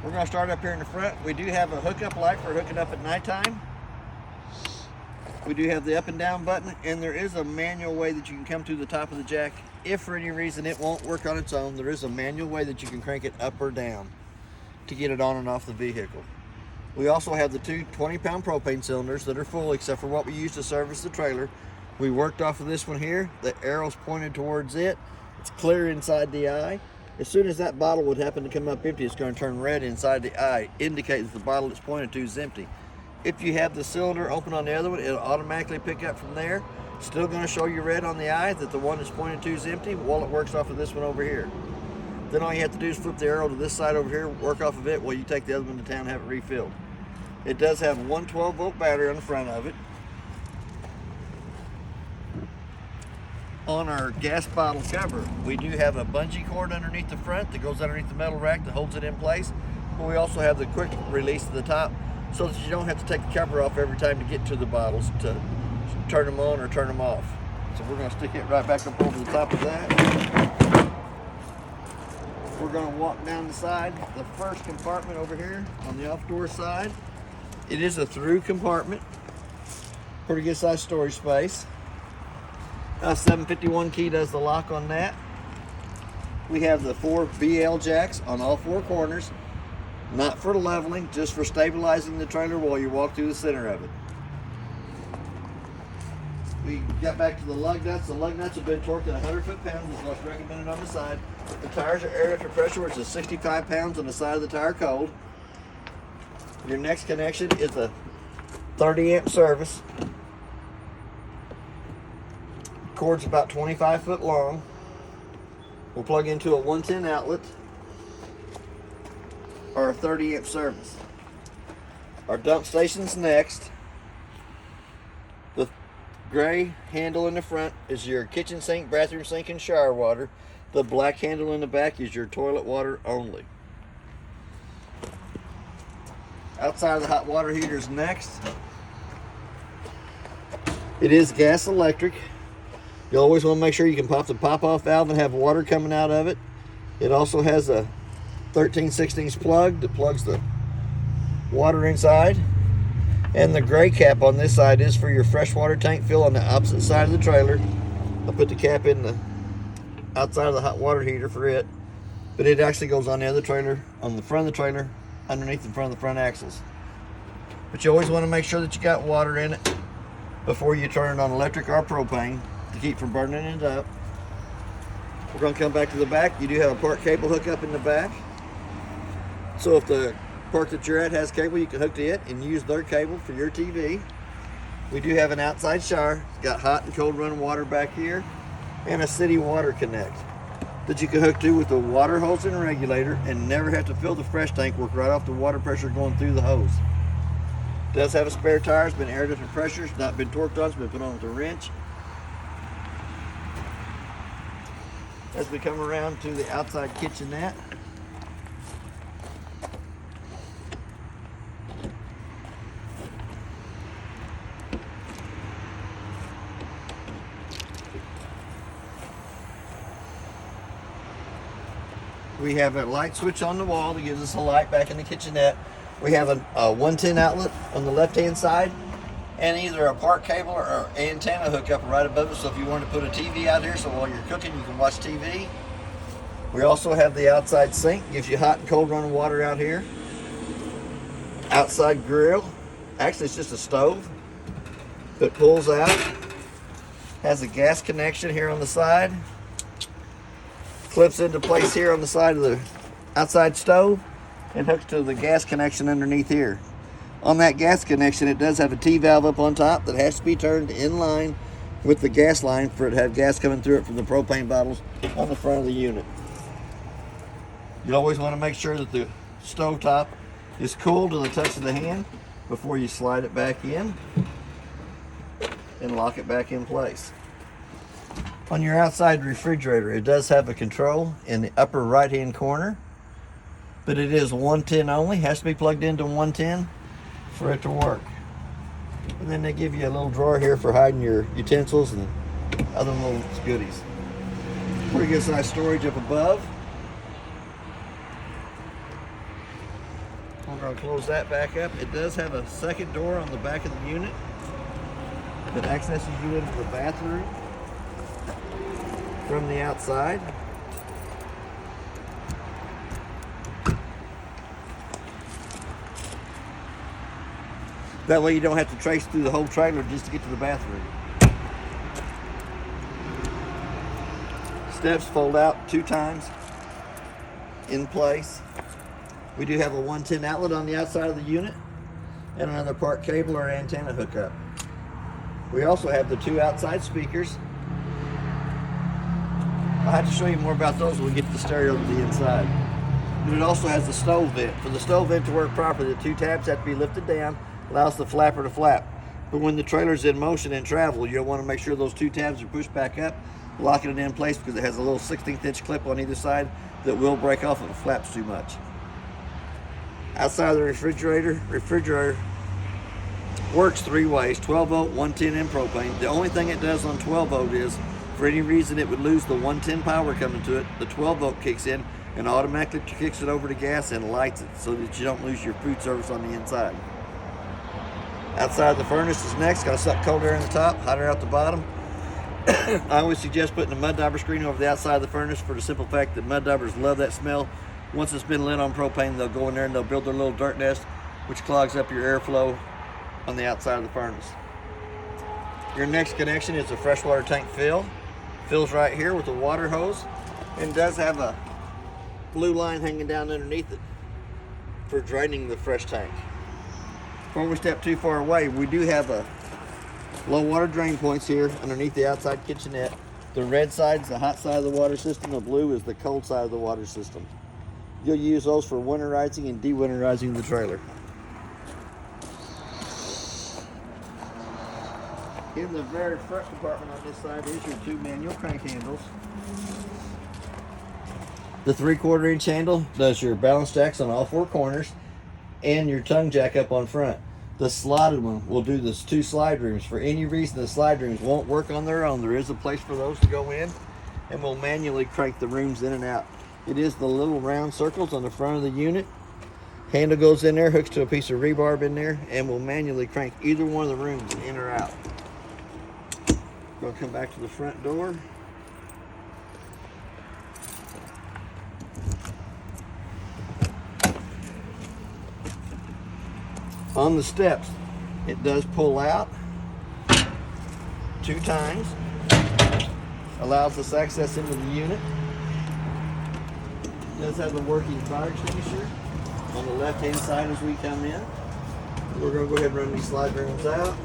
We're going to start up here in the front. We do have a hookup light for hooking up at nighttime. We do have the up and down button, and there is a manual way that you can come to the top of the jack. If for any reason it won't work on its own, there is a manual way that you can crank it up or down to get it on and off the vehicle. We also have the two 20-pound propane cylinders that are full except for what we use to service the trailer. We worked off of this one here. The arrow's pointed towards it. It's clear inside the eye. As soon as that bottle would happen to come up empty, it's going to turn red inside the eye, indicating that the bottle it's pointed to is empty. If you have the cylinder open on the other one, it'll automatically pick up from there. Still going to show you red on the eye that the one that's pointed to is empty while it works off of this one over here. Then all you have to do is flip the arrow to this side over here, work off of it while you take the other one to town and have it refilled. It does have one 12-volt battery on the front of it. On our gas bottle cover, we do have a bungee cord underneath the front that goes underneath the metal rack that holds it in place. But we also have the quick release at the top so that you don't have to take the cover off every time to get to the bottles to turn them on or turn them off. So we're going to stick it right back up over the top of that. We're going to walk down the side, the first compartment over here on the off door side. It is a through compartment, pretty good sized storage space. 751 key does the lock on that. We have the 4 BL jacks on all 4 corners, not for leveling, just for stabilizing the trailer while you walk through the center of it. We got back to the lug nuts. The lug nuts have been torqued at 100 foot-pounds, is what's recommended on the side. The tires are air after pressure, which is 65 pounds on the side of the tire cold. Your next connection is a 30 amp service. Cord's about 25 foot long. We'll plug into a 110 outlet or a 30 amp service. Our dump station's next. The gray handle in the front is your kitchen sink, bathroom sink, and shower water. The black handle in the back is your toilet water only. Outside of the hot water heater is next. It is gas electric. You always want to make sure you can pop the pop-off valve and have water coming out of it. It also has a 13/16 plug that plugs the water inside. And the gray cap on this side is for your freshwater tank fill on the opposite side of the trailer. I'll put the cap in the outside of the hot water heater for it. But it actually goes on the other trailer, on the front of the trailer, underneath in front of the front axles. But you always want to make sure that you got water in it before you turn it on electric or propane to keep from burning it up. We're going to come back to the back. You do have a park cable hookup in the back. So if the park that you're at has cable, you can hook to it and use their cable for your TV. We do have an outside shower. It's got hot and cold running water back here and a city water connect that you can hook to with the water hose and regulator and never have to fill the fresh tank, work right off the water pressure going through the hose. It does have a spare tire. It's been aired at different pressures, not been torqued on, it's been put on with a wrench. As we come around to the outside kitchenette, we have a light switch on the wall that gives us a light back in the kitchenette. We have a 110 outlet on the left-hand side and either a park cable or antenna hookup right above it. So if you want to put a TV out here so while you're cooking you can watch TV. We also have the outside sink, gives you hot and cold running water out here. Outside grill, actually it's just a stove that pulls out. Has a gas connection here on the side. Clips into place here on the side of the outside stove and hooks to the gas connection underneath here. On that gas connection, it does have a T-valve up on top that has to be turned in line with the gas line for it to have gas coming through it from the propane bottles on the front of the unit. You always want to make sure that the stove top is cool to the touch of the hand before you slide it back in and lock it back in place. On your outside refrigerator, it does have a control in the upper right hand corner, but it is 110 only, has to be plugged into 110 for it to work. And then they give you a little drawer here for hiding your utensils and other little goodies. Pretty good size storage up above. I'm going to close that back up. It does have a second door on the back of the unit that accesses you into the bathroom from the outside. That way you don't have to trace through the whole trailer just to get to the bathroom. Steps fold out 2 times in place. We do have a 110 outlet on the outside of the unit and another part cable or antenna hookup. We also have the 2 outside speakers. I'll have to show you more about those when we get the stereo to the inside. But it also has the stove vent. For the stove vent to work properly, the 2 tabs have to be lifted down, allows the flapper to flap. But when the trailer's in motion and travel, you'll want to make sure those 2 tabs are pushed back up, locking it in place because it has a little 16th inch clip on either side that will break off if it flaps too much. Outside of the refrigerator works 3 ways, 12 volt, 110 and propane. The only thing it does on 12 volt is, for any reason it would lose the 110 power coming to it, the 12 volt kicks in and automatically kicks it over to gas and lights it so that you don't lose your food service on the inside. Outside the furnace is next, got a suck cold air in the top, hot air out the bottom. I always suggest putting a mud dauber screen over the outside of the furnace for the simple fact that mud daubers love that smell. Once it's been lit on propane, they'll go in there and they'll build their little dirt nest, which clogs up your airflow on the outside of the furnace. Your next connection is a freshwater tank fill. Fills right here with a water hose and does have a blue line hanging down underneath it for draining the fresh tank. Before we step too far away, we do have a low water drain points here underneath the outside kitchenette. The red side is the hot side of the water system. The blue is the cold side of the water system. You'll use those for winterizing and de-winterizing the trailer. In the very front compartment on this side is your 2 manual crank handles. The 3/4 inch handle does your balance jacks on all 4 corners and your tongue jack up on front. The slotted one will do this 2 slide rooms. For any reason the slide rooms won't work on their own, there is a place for those to go in, and we'll manually crank the rooms in and out. It is the little round circles on the front of the unit. Handle goes in there, hooks to a piece of rebarb in there, and we'll manually crank either one of the rooms in or out. We'll come back to the front door. On the steps, it does pull out 2 times, allows us access into the unit. It does have a working fire extinguisher on the left-hand side as we come in. We're going to go ahead and run these slide rooms out.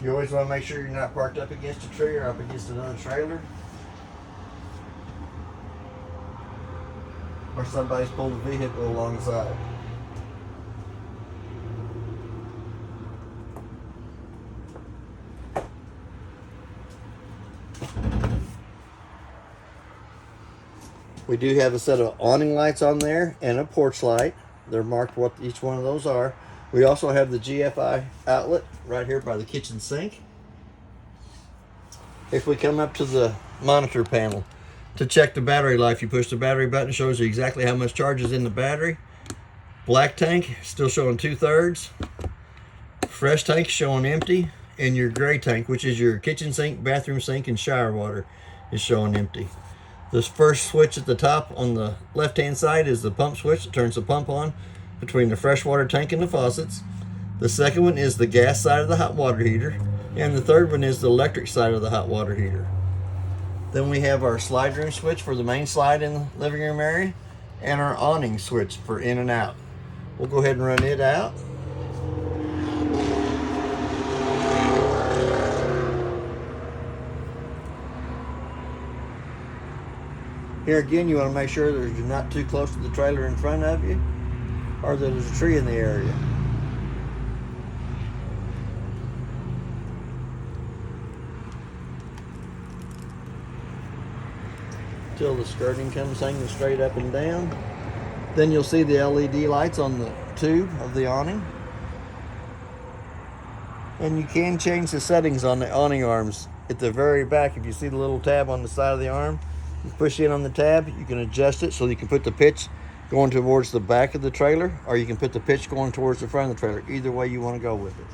You always want to make sure you're not parked up against a tree or up against another trailer, or somebody's pulled a vehicle alongside. We do have a set of awning lights on there and a porch light. They're marked what each one of those are. We also have the GFI outlet right here by the kitchen sink. If we come up to the monitor panel to check the battery life, you push the battery button, shows you exactly how much charge is in the battery. Black tank still showing 2/3. Fresh tank showing empty, and your gray tank, which is your kitchen sink, bathroom sink, and shower water, is showing empty. This first switch at the top on the left-hand side is the pump switch that turns the pump on between the freshwater tank and the faucets. The second one is the gas side of the hot water heater, and the third one is the electric side of the hot water heater. Then we have our slide room switch for the main slide in the living room area, and our awning switch for in and out. We'll go ahead and run it out. Here again, you want to make sure that you're not too close to the trailer in front of you, or that there's a tree in the area. till the skirting comes hanging straight up and down. Then you'll see the LED lights on the tube of the awning. And you can change the settings on the awning arms. At the very back, if you see the little tab on the side of the arm, you push in on the tab, you can adjust it so you can put the pitch going towards the back of the trailer, or you can put the pitch going towards the front of the trailer. Either way you want to go with it.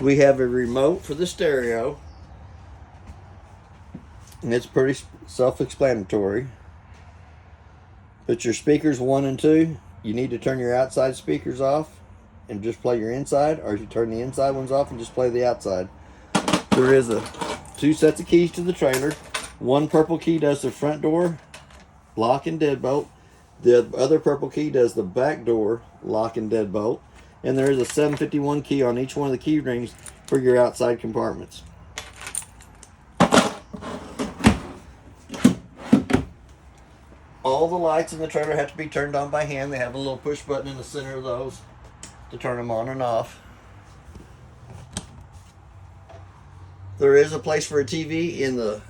We have a remote for the stereo, and it's pretty self-explanatory. Put your speakers 1 and 2. You need to turn your outside speakers off and just play your inside, or if you turn the inside ones off and just play the outside. There is 2 sets of keys to the trailer. One purple key does the front door lock and deadbolt. The other purple key does the back door lock and deadbolt. And there is a 751 key on each one of the key rings for your outside compartments. All the lights in the trailer have to be turned on by hand. They have a little push button in the center of those to turn them on and off. There is a place for a TV in the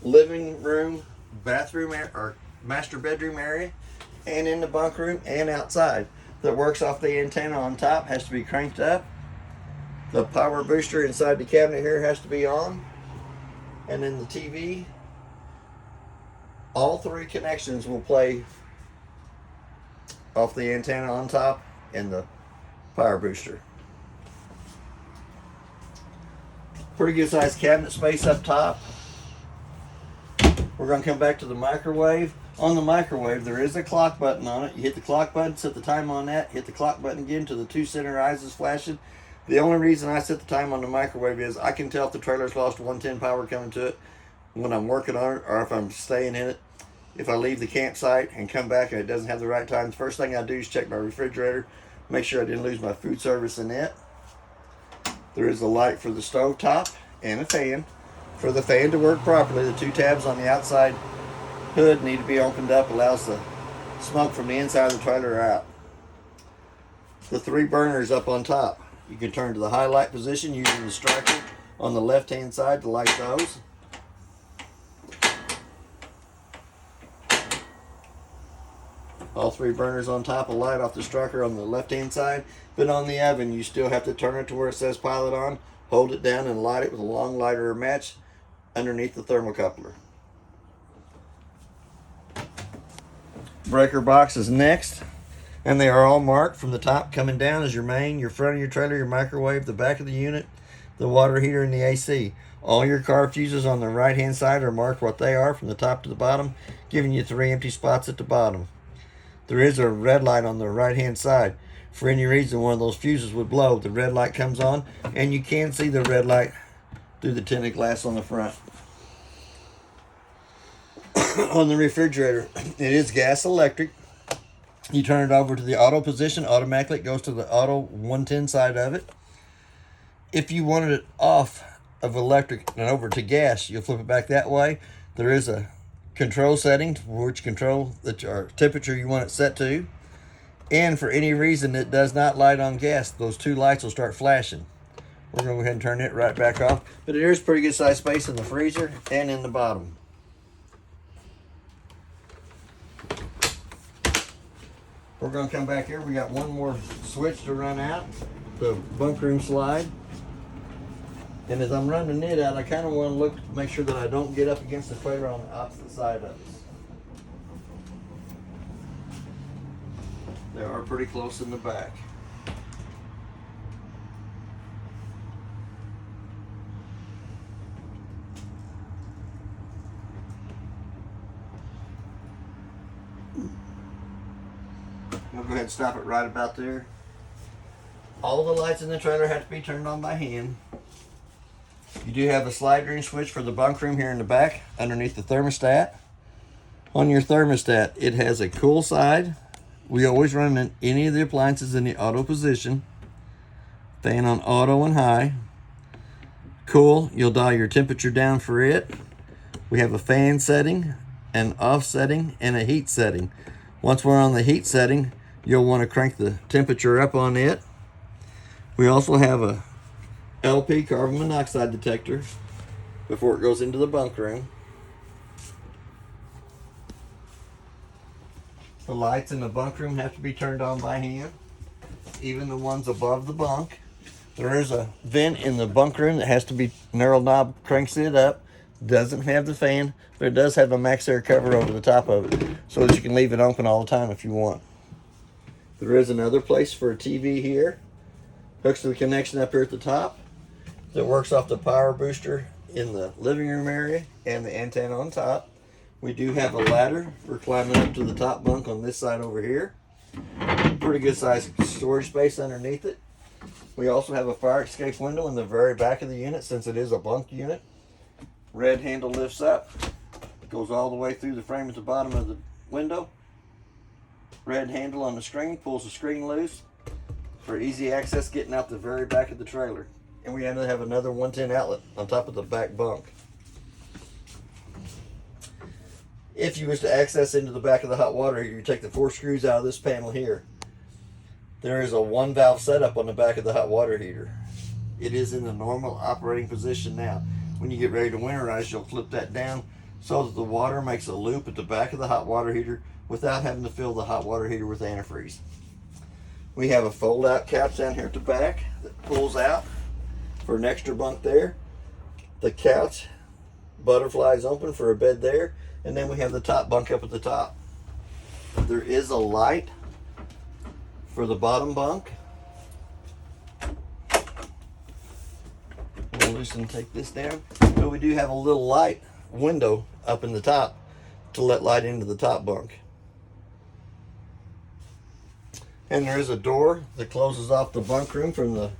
living room, bathroom, or master bedroom area, and in the bunk room and outside. That works off the antenna on top, has to be cranked up. The power booster inside the cabinet here has to be on. And then the TV, all 3 connections will play off the antenna on top and the power booster. Pretty good sized cabinet space up top. We're going to come back to the microwave. On the microwave, there is a clock button on it. You hit the clock button, set the time on that, hit the clock button again till the 2 center eyes is flashing. The only reason I set the time on the microwave is I can tell if the trailer's lost 110 power coming to it when I'm working on it, or if I'm staying in it. If I leave the campsite and come back and it doesn't have the right time, the first thing I do is check my refrigerator, make sure I didn't lose my food service in it. There is a light for the stove top and a fan. For the fan to work properly, the 2 tabs on the outside hood need to be opened up, allows the smoke from the inside of the trailer out. The 3 burners up on top, you can turn to the highlight position using the striker on the left hand side to light those. All 3 burners on top will light off the striker on the left hand side, but on the oven you still have to turn it to where it says pilot on, hold it down and light it with a long lighter or match underneath the thermocoupler. Breaker box is next, and they are all marked from the top coming down as your main, your front of your trailer, your microwave, the back of the unit, the water heater, and the AC. All your car fuses on the right hand side are marked what they are from the top to the bottom, giving you 3 empty spots at the bottom. There is a red light on the right hand side. For any reason one of those fuses would blow, the red light comes on, and you can see the red light through the tinted glass on the front. On the refrigerator, it is gas electric. You turn it over to the auto position, automatically it goes to the auto 110 side of it. If you wanted it off of electric and over to gas, you'll flip it back that way. There is a control setting for which control or temperature you want it set to. And for any reason it does not light on gas, those 2 lights will start flashing. We're going to go ahead and turn it right back off. But it is pretty good size space in the freezer and in the bottom. We're going to come back here. We got one more switch to run out, the bunk room slide. And as I'm running it out, I kind of want to look to make sure that I don't get up against the trailer on the opposite side of us. They are pretty close in the back. We'll go ahead and stop it right about there. All the lights in the trailer have to be turned on by hand. You do have a slide ring switch for the bunk room here in the back underneath the thermostat. On your thermostat, it has a cool side. We always run any of the appliances in the auto position. Fan on auto and high. Cool, you'll dial your temperature down for it. We have a fan setting, an off setting, and a heat setting. Once we're on the heat setting, you'll want to crank the temperature up on it. We also have a LP carbon monoxide detector before it goes into the bunk room. The lights in the bunk room have to be turned on by hand, even the ones above the bunk. There is a vent in the bunk room that has to be narrow knob, cranks it up. Doesn't have the fan, but it does have a max air cover over the top of it so that you can leave it open all the time if you want. There is another place for a TV here. Hooks to the connection up here at the top that works off the power booster in the living room area and the antenna on top. We do have a ladder for climbing up to the top bunk on this side over here. Pretty good size storage space underneath it. We also have a fire escape window in the very back of the unit since it is a bunk unit. Red handle lifts up, goes all the way through the frame at the bottom of the window. Red handle on the screen pulls the screen loose for easy access getting out the very back of the trailer. And we have another 110 outlet on top of the back bunk. If you wish to access into the back of the hot water heater, you take the 4 screws out of this panel here. There is a 1 valve setup on the back of the hot water heater. It is in the normal operating position now. When you get ready to winterize, you'll flip that down so that the water makes a loop at the back of the hot water heater without having to fill the hot water heater with antifreeze. We have a fold-out couch down here at the back that pulls out for an extra bunk there. The couch butterflies open for a bed there, and then we have the top bunk up at the top. There is a light for the bottom bunk. We'll loosen, take this down. But we do have a little light window up in the top to let light into the top bunk. And there is a door that closes off the bunk room from the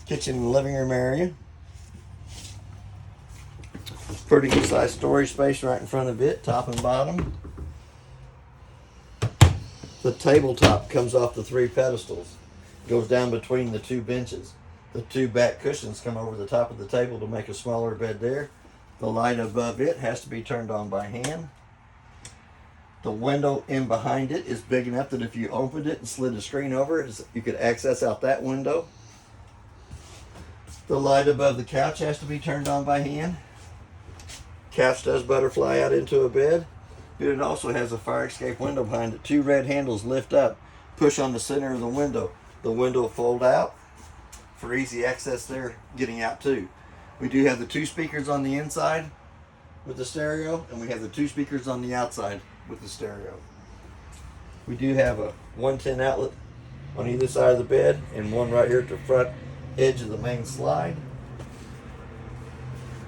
kitchen and living room area. Pretty good sized storage space right in front of it, top and bottom. The tabletop comes off the 3 pedestals, goes down between the 2 benches. The 2 back cushions come over the top of the table to make a smaller bed there. The light above it has to be turned on by hand. The window in behind it is big enough that if you opened it and slid the screen over it, you could access out that window. The light above the couch has to be turned on by hand. Couch does butterfly out into a bed, but it also has a fire escape window behind it. 2 red handles lift up, push on the center of the window. The window will fold out for easy access there, getting out too. We do have the 2 speakers on the inside with the stereo, and we have the 2 speakers on the outside with the stereo. We do have a 110 outlet on either side of the bed and one right here at the front edge of the main slide.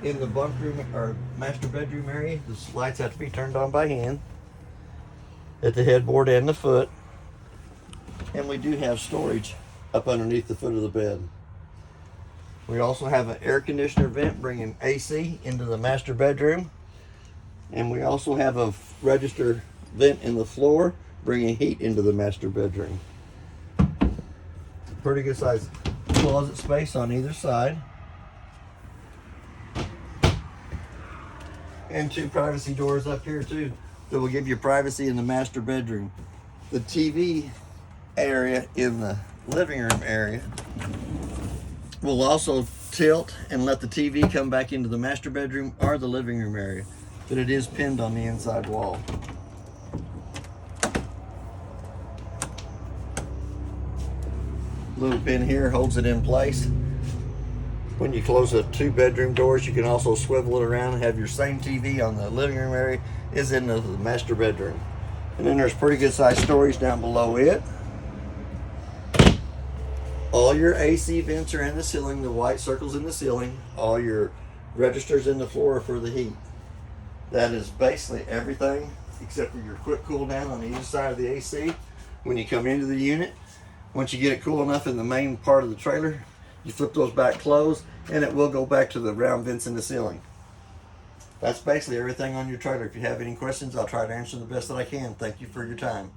In the bunk room or master bedroom area, the lights have to be turned on by hand at the headboard and the foot. And we do have storage up underneath the foot of the bed. We also have an air conditioner vent bringing AC into the master bedroom. And we also have a register vent in the floor bringing heat into the master bedroom. Pretty good size closet space on either side. And 2 privacy doors up here too that will give you privacy in the master bedroom. The TV area in the living room area will also tilt and let the TV come back into the master bedroom or the living room area, but it is pinned on the inside wall. Little pin here holds it in place. When you close the 2 bedroom doors, you can also swivel it around and have your same TV on the living room area is in the master bedroom. And then there's pretty good sized storage down below it. All your AC vents are in the ceiling, the white circles in the ceiling. All your registers in the floor are for the heat. That is basically everything except for your quick cool down on either side of the AC. When you come into the unit, once you get it cool enough in the main part of the trailer, you flip those back closed and it will go back to the round vents in the ceiling. That's basically everything on your trailer. If you have any questions, I'll try to answer the best that I can. Thank you for your time.